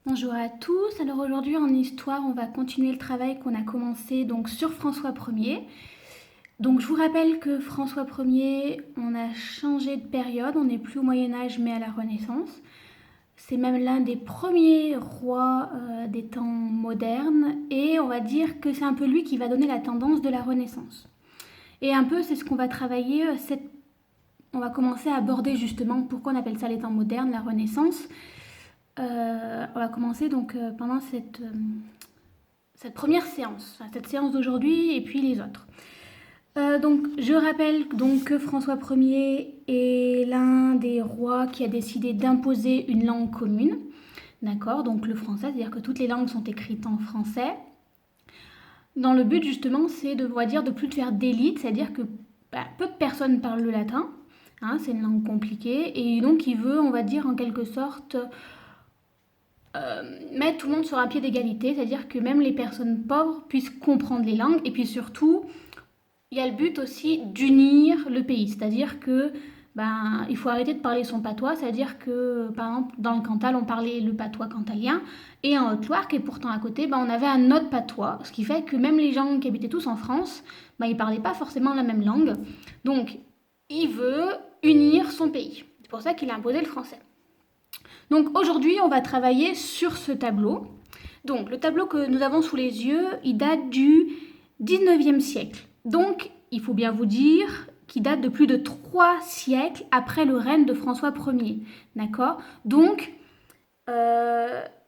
Bonjour à tous. Alors aujourd'hui en histoire, on va continuer le travail qu'on a commencé donc sur François Ier. Donc je vous rappelle que François Ier, on a changé de période, on n'est plus au Moyen Âge mais à la Renaissance. C'est même l'un des premiers rois des temps modernes et on va dire que c'est un peu lui qui va donner la tendance de la Renaissance. Et un peu c'est ce qu'on va travailler, on va commencer à aborder justement pourquoi on appelle ça les temps modernes, la Renaissance. On va commencer donc pendant cette première séance, enfin, cette séance d'aujourd'hui et puis les autres. Donc je rappelle donc que François Ier est l'un des rois qui a décidé d'imposer une langue commune, d'accord, donc le français, c'est-à-dire que toutes les langues sont écrites en français. Dans le but justement, c'est de, on va dire, de plus de faire d'élite, c'est-à-dire que peu de personnes parlent le latin, hein, c'est une langue compliquée, et donc il veut, on va dire en quelque sorte, mettre tout le monde sur un pied d'égalité, c'est-à-dire que même les personnes pauvres puissent comprendre les langues, et puis surtout, il y a le but aussi d'unir le pays, c'est-à-dire que il faut arrêter de parler son patois, c'est-à-dire que par exemple dans le Cantal on parlait le patois cantalien et en Haute-Loire qui est pourtant à côté, on avait un autre patois, ce qui fait que même les gens qui habitaient tous en France, ils parlaient pas forcément la même langue. Donc il veut unir son pays. C'est pour ça qu'il a imposé le français. Donc aujourd'hui, on va travailler sur ce tableau. Donc le tableau que nous avons sous les yeux, il date du 19e siècle. Donc il faut bien vous dire qu'il date de plus de 3 siècles après le règne de François Ier. D'accord? Donc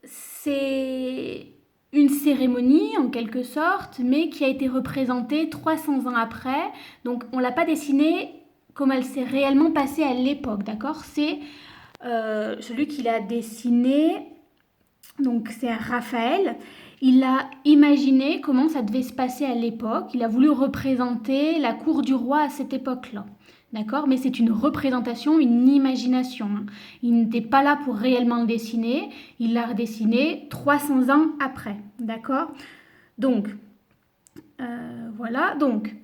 c'est une cérémonie en quelque sorte, mais qui a été représentée 300 ans après. Donc on ne l'a pas dessinée comme elle s'est réellement passée à l'époque. D'accord? C'est celui qu'il a dessiné, donc c'est Raphaël. Il a imaginé comment ça devait se passer à l'époque. Il a voulu représenter la cour du roi à cette époque-là. D'accord? Mais c'est une représentation, une imagination. Il n'était pas là pour réellement le dessiner. Il l'a redessiné 300 ans après. D'accord? Donc, voilà. Donc,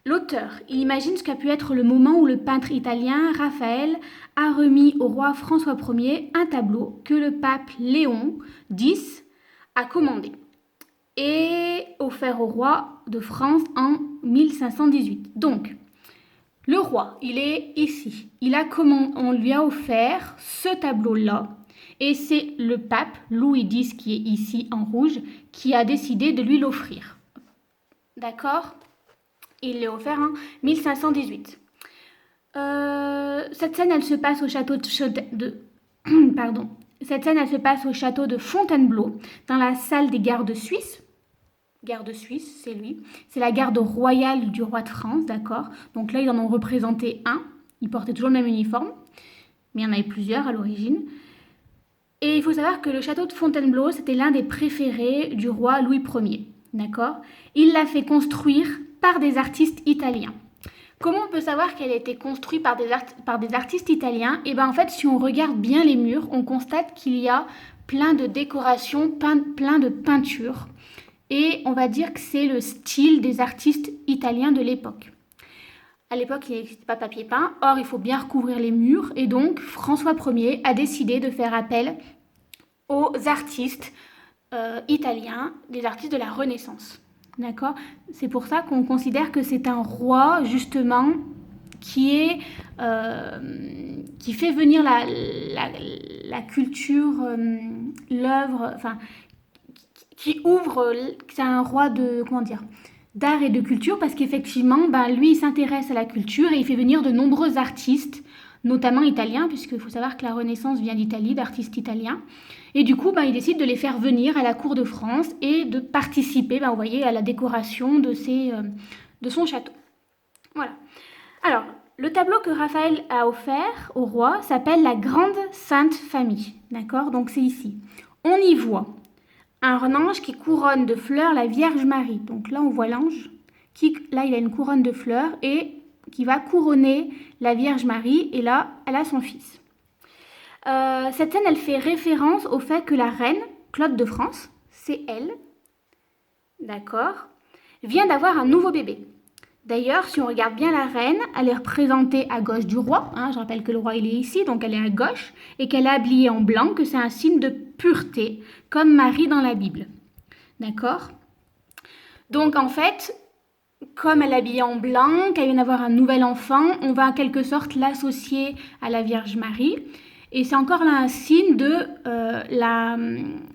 l'auteur, il imagine ce qu'a pu être le moment où le peintre italien Raphaël a remis au roi François Ier un tableau que le pape Léon X a commandé et offert au roi de France en 1518. Donc, le roi, il est ici. On lui a offert ce tableau-là et c'est le pape Louis X qui est ici en rouge qui a décidé de lui l'offrir. D'accord? Il l'a offert en 1518. Cette scène, elle se passe au château Cette scène, elle se passe au château de Fontainebleau, dans la salle des gardes suisses. Garde suisse, c'est lui. C'est la garde royale du roi de France, d'accord? Donc là, ils en ont représenté un. Ils portaient toujours le même uniforme, mais il y en avait plusieurs à l'origine. Et il faut savoir que le château de Fontainebleau, c'était l'un des préférés du roi Louis Ier, d'accord? Il l'a fait construire par des artistes italiens. Comment on peut savoir qu'elle a été construite par des artistes italiens? Et en fait, si on regarde bien les murs, on constate qu'il y a plein de décorations, plein de peintures. Et on va dire que c'est le style des artistes italiens de l'époque. À l'époque, il n'existe pas papier peint, or il faut bien recouvrir les murs. Et donc, François Ier a décidé de faire appel aux artistes italiens, des artistes de la Renaissance. D'accord? C'est pour ça qu'on considère que c'est un roi, justement, qui fait venir la culture, l'œuvre, enfin, qui ouvre, c'est un roi de, comment dire, d'art et de culture, parce qu'effectivement, lui, il s'intéresse à la culture et il fait venir de nombreux artistes, notamment italiens, puisqu'il faut savoir que la Renaissance vient d'Italie, d'artistes italiens. Et du coup, il décide de les faire venir à la cour de France et de participer, vous voyez, à la décoration de son château. Voilà. Alors, le tableau que Raphaël a offert au roi s'appelle la Grande Sainte Famille. D'accord? Donc c'est ici. On y voit un ange qui couronne de fleurs la Vierge Marie. Donc là, on voit l'ange qui, là, il a une couronne de fleurs et qui va couronner la Vierge Marie. Et là, elle a son fils. Cette scène, elle fait référence au fait que la reine, Claude de France, c'est elle, d'accord, vient d'avoir un nouveau bébé. D'ailleurs, si on regarde bien la reine, elle est représentée à gauche du roi. Hein, je rappelle que le roi il est ici, donc elle est à gauche, et qu'elle est habillée en blanc, que c'est un signe de pureté, comme Marie dans la Bible. D'accord? Donc en fait, comme elle est habillée en blanc, qu'elle vient d'avoir un nouvel enfant, on va en quelque sorte l'associer à la Vierge Marie. Et c'est encore là un signe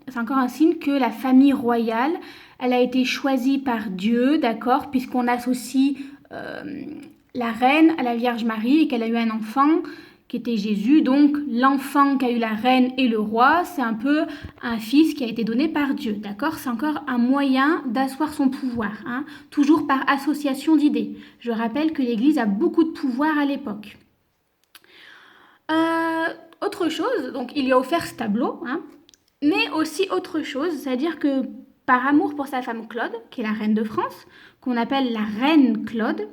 c'est encore un signe que la famille royale, elle a été choisie par Dieu, d'accord, puisqu'on associe la reine à la Vierge Marie et qu'elle a eu un enfant qui était Jésus. Donc l'enfant qu'a eu la reine et le roi, c'est un peu un fils qui a été donné par Dieu, d'accord? C'est encore un moyen d'asseoir son pouvoir, hein, toujours par association d'idées. Je rappelle que l'Église a beaucoup de pouvoir à l'époque. Autre chose, donc il lui a offert ce tableau, hein, mais aussi autre chose, c'est-à-dire que par amour pour sa femme Claude, qui est la reine de France, qu'on appelle la reine Claude,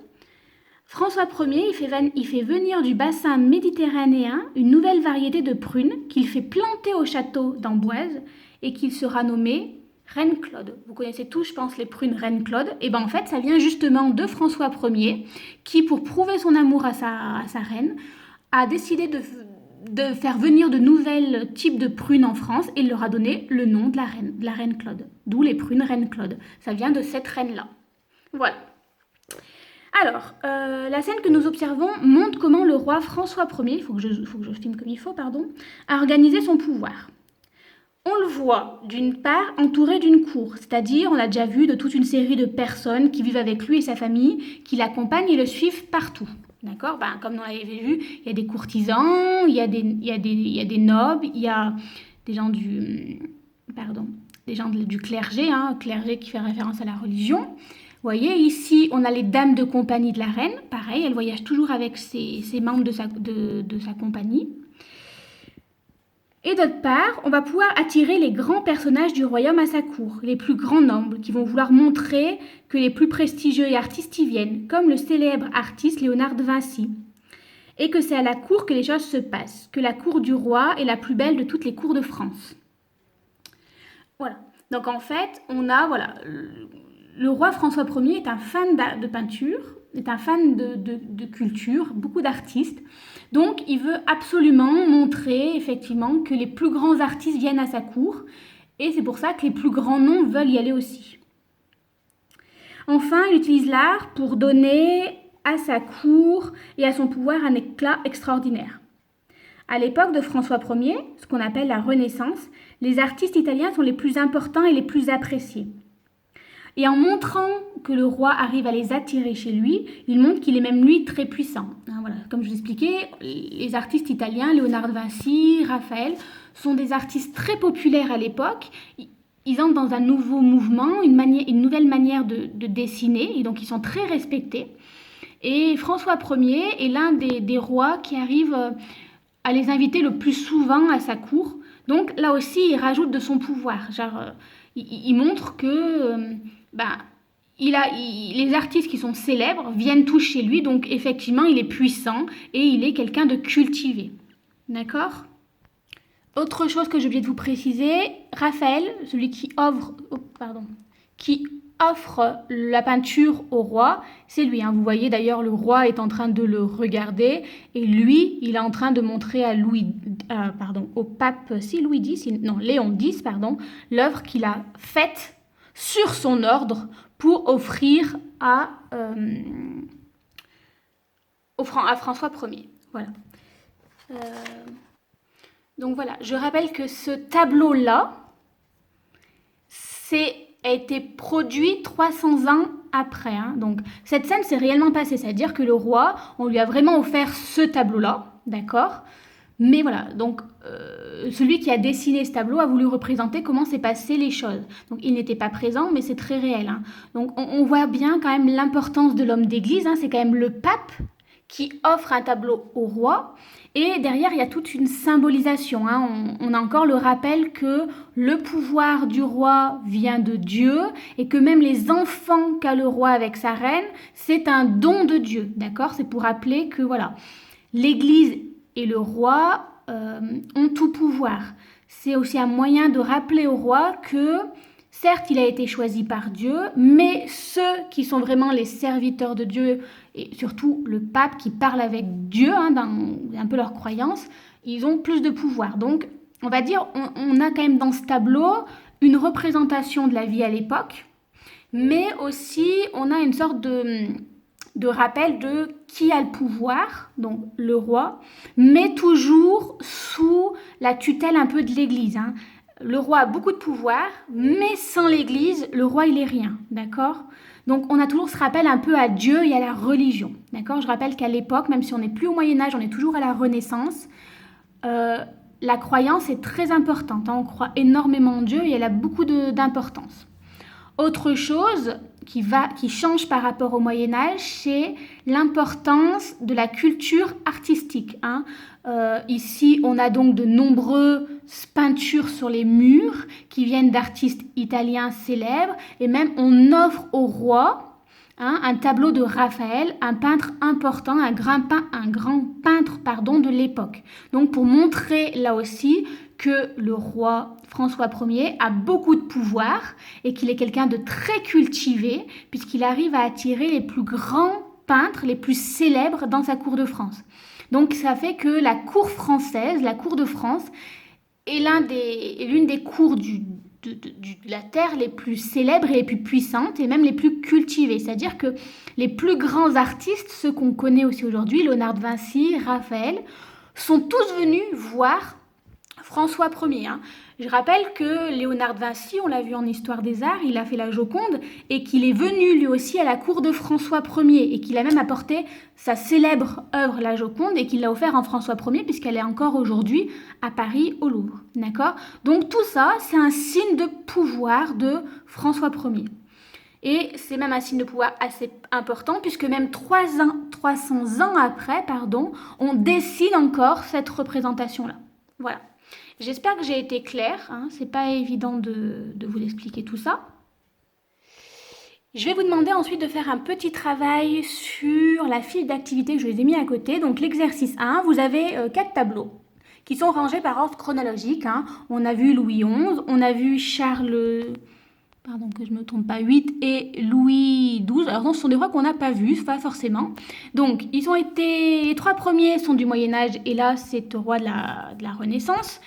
François Ier il fait venir du bassin méditerranéen une nouvelle variété de prunes qu'il fait planter au château d'Amboise et qu'il sera nommé Reine Claude. Vous connaissez tous, je pense, les prunes Reine Claude. Et bien en fait, ça vient justement de François Ier qui, pour prouver son amour à sa reine, a décidé de faire venir de nouvelles types de prunes en France et il leur a donné le nom de la reine Claude. D'où les prunes Reine Claude. Ça vient de cette reine-là. Voilà. Alors, la scène que nous observons montre comment le roi François Ier, il faut que je filme comme il faut, pardon, a organisé son pouvoir. On le voit, d'une part, entouré d'une cour, c'est-à-dire, on a déjà vu de toute une série de personnes qui vivent avec lui et sa famille, qui l'accompagnent et le suivent partout. D'accord? Comme on l'avait vu, il y a des courtisans, il y a des nobles, il y a des gens du clergé, hein, clergé qui fait référence à la religion. Vous voyez, ici, on a les dames de compagnie de la reine. Pareil, elle voyage toujours avec ses membres de sa compagnie. Et d'autre part, on va pouvoir attirer les grands personnages du royaume à sa cour, les plus grands nobles, qui vont vouloir montrer que les plus prestigieux et artistes y viennent, comme le célèbre artiste Léonard de Vinci. Et que c'est à la cour que les choses se passent, que la cour du roi est la plus belle de toutes les cours de France. Voilà. Donc en fait, on a, voilà, le roi François Ier est un fan de peinture, est un fan de culture, beaucoup d'artistes. Donc, il veut absolument montrer, effectivement, que les plus grands artistes viennent à sa cour. Et c'est pour ça que les plus grands noms veulent y aller aussi. Enfin, il utilise l'art pour donner à sa cour et à son pouvoir un éclat extraordinaire. À l'époque de François Ier, ce qu'on appelle la Renaissance, les artistes italiens sont les plus importants et les plus appréciés. Et en montrant que le roi arrive à les attirer chez lui, il montre qu'il est même lui très puissant. Voilà. Comme je vous expliquais, les artistes italiens, Léonard de Vinci, Raphaël, sont des artistes très populaires à l'époque. Ils entrent dans un nouveau mouvement, une nouvelle manière de dessiner, et donc ils sont très respectés. Et François Ier est l'un des rois qui arrive à les inviter le plus souvent à sa cour. Donc là aussi, il rajoute de son pouvoir. Il montre que les artistes qui sont célèbres viennent tous chez lui, donc effectivement il est puissant et il est quelqu'un de cultivé. D'accord ? Autre chose que j'ai oublié de vous préciser, Raphaël, celui qui offre la peinture au roi, c'est lui. Vous voyez d'ailleurs le roi est en train de le regarder et lui, il est en train de montrer à au pape, Léon X, l'œuvre qu'il a faite sur son ordre pour offrir à François Ier. Voilà. Donc voilà, je rappelle que ce tableau-là, a été produit 300 ans après. Donc cette scène s'est réellement passée, c'est-à-dire que le roi, on lui a vraiment offert ce tableau-là, d'accord ? Mais voilà, donc celui qui a dessiné ce tableau a voulu représenter comment s'est passé les choses. Donc il n'était pas présent, mais c'est très réel. Donc on voit bien quand même l'importance de l'homme d'église. C'est quand même le pape qui offre un tableau au roi. Et derrière, il y a toute une symbolisation. On a encore le rappel que le pouvoir du roi vient de Dieu et que même les enfants qu'a le roi avec sa reine, c'est un don de Dieu. D'accord ? C'est pour rappeler que voilà, l'Église et le roi ont tout pouvoir. C'est aussi un moyen de rappeler au roi que certes, il a été choisi par Dieu, mais ceux qui sont vraiment les serviteurs de Dieu, et surtout le pape qui parle avec Dieu, dans un peu leur croyance, ils ont plus de pouvoir. Donc, on va dire, on a quand même dans ce tableau une représentation de la vie à l'époque, mais aussi on a une sorte de rappel de qui a le pouvoir, donc le roi, mais toujours sous la tutelle un peu de l'Église. Le roi a beaucoup de pouvoir, mais sans l'Église, le roi il est rien, d'accord ? Donc on a toujours ce rappel un peu à Dieu et à la religion, d'accord ? Je rappelle qu'à l'époque, même si on n'est plus au Moyen-Âge, on est toujours à la Renaissance, la croyance est très importante, on croit énormément en Dieu et elle a beaucoup d'importance. Autre chose qui change par rapport au Moyen-Âge, c'est l'importance de la culture artistique. Ici, on a donc de nombreuses peintures sur les murs qui viennent d'artistes italiens célèbres et même on offre au roi un tableau de Raphaël, un peintre important, un grand peintre de l'époque. Donc pour montrer là aussi que le roi François Ier a beaucoup de pouvoir et qu'il est quelqu'un de très cultivé puisqu'il arrive à attirer les plus grands peintres, les plus célèbres dans sa cour de France. Donc ça fait que la cour française, la cour de France, est l'une des cours de la terre les plus célèbres et les plus puissantes et même les plus cultivées. C'est-à-dire que les plus grands artistes, ceux qu'on connaît aussi aujourd'hui, Léonard de Vinci, Raphaël, sont tous venus voir François Ier. Je rappelle que Léonard de Vinci, on l'a vu en Histoire des Arts, il a fait la Joconde et qu'il est venu lui aussi à la cour de François Ier et qu'il a même apporté sa célèbre œuvre La Joconde et qu'il l'a offert en François Ier puisqu'elle est encore aujourd'hui à Paris au Louvre. D'accord ? Donc tout ça, c'est un signe de pouvoir de François Ier. Et c'est même un signe de pouvoir assez important puisque même 300 ans après, on dessine encore cette représentation-là. Voilà. J'espère que j'ai été claire, c'est pas évident de vous expliquer tout ça. Je vais vous demander ensuite de faire un petit travail sur la fiche d'activité que je les ai mis à côté. Donc l'exercice 1, vous avez 4 tableaux qui sont rangés par ordre chronologique. On a vu Louis XI, on a vu Charles... Pardon que je ne me trompe pas, 8 et Louis XII. Alors non, ce sont des rois qu'on n'a pas vus, pas forcément. Donc, les 3 premiers sont du Moyen-Âge et là, c'est au roi de la Renaissance.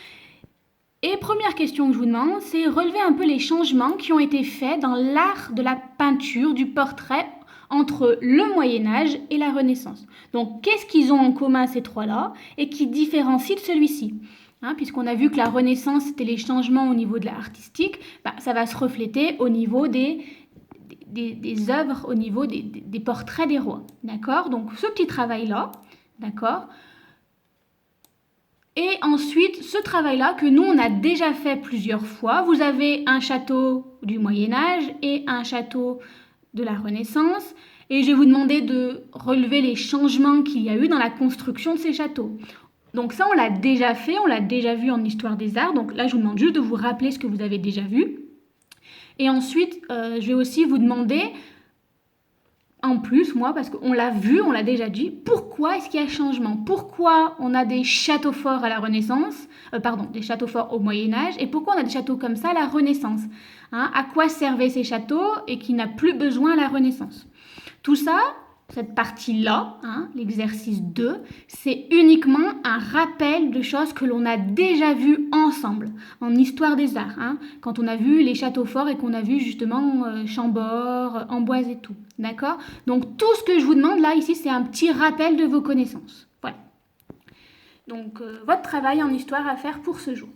Et première question que je vous demande, c'est relever un peu les changements qui ont été faits dans l'art de la peinture, du portrait, entre le Moyen-Âge et la Renaissance. Donc, qu'est-ce qu'ils ont en commun ces 3-là et qui différencie de celui-ci ? Puisqu'on a vu que la Renaissance, c'était les changements au niveau de l'art artistique, ça va se refléter au niveau des œuvres, au niveau des portraits des rois. D'accord ? Donc, ce petit travail-là, d'accord ? Et ensuite, ce travail-là que nous, on a déjà fait plusieurs fois. Vous avez un château du Moyen-Âge et un château de la Renaissance. Et je vais vous demander de relever les changements qu'il y a eu dans la construction de ces châteaux. Donc ça, on l'a déjà fait, on l'a déjà vu en Histoire des Arts. Donc là, je vous demande juste de vous rappeler ce que vous avez déjà vu. Et ensuite, je vais aussi vous demander... En plus, parce qu'on l'a vu, on l'a déjà dit, pourquoi est-ce qu'il y a changement ? Pourquoi on a des châteaux forts à la Renaissance, des châteaux forts au Moyen-Âge, et pourquoi on a des châteaux comme ça à la Renaissance ? À quoi servaient ces châteaux et qui n'a plus besoin à la Renaissance ? Tout ça, cette partie-là, l'exercice 2, c'est uniquement un rappel de choses que l'on a déjà vues ensemble en Histoire des Arts, quand on a vu les châteaux forts et qu'on a vu justement Chambord, Amboise et tout, d'accord ? Donc tout ce que je vous demande là, ici, c'est un petit rappel de vos connaissances. Voilà. Donc votre travail en histoire à faire pour ce jour.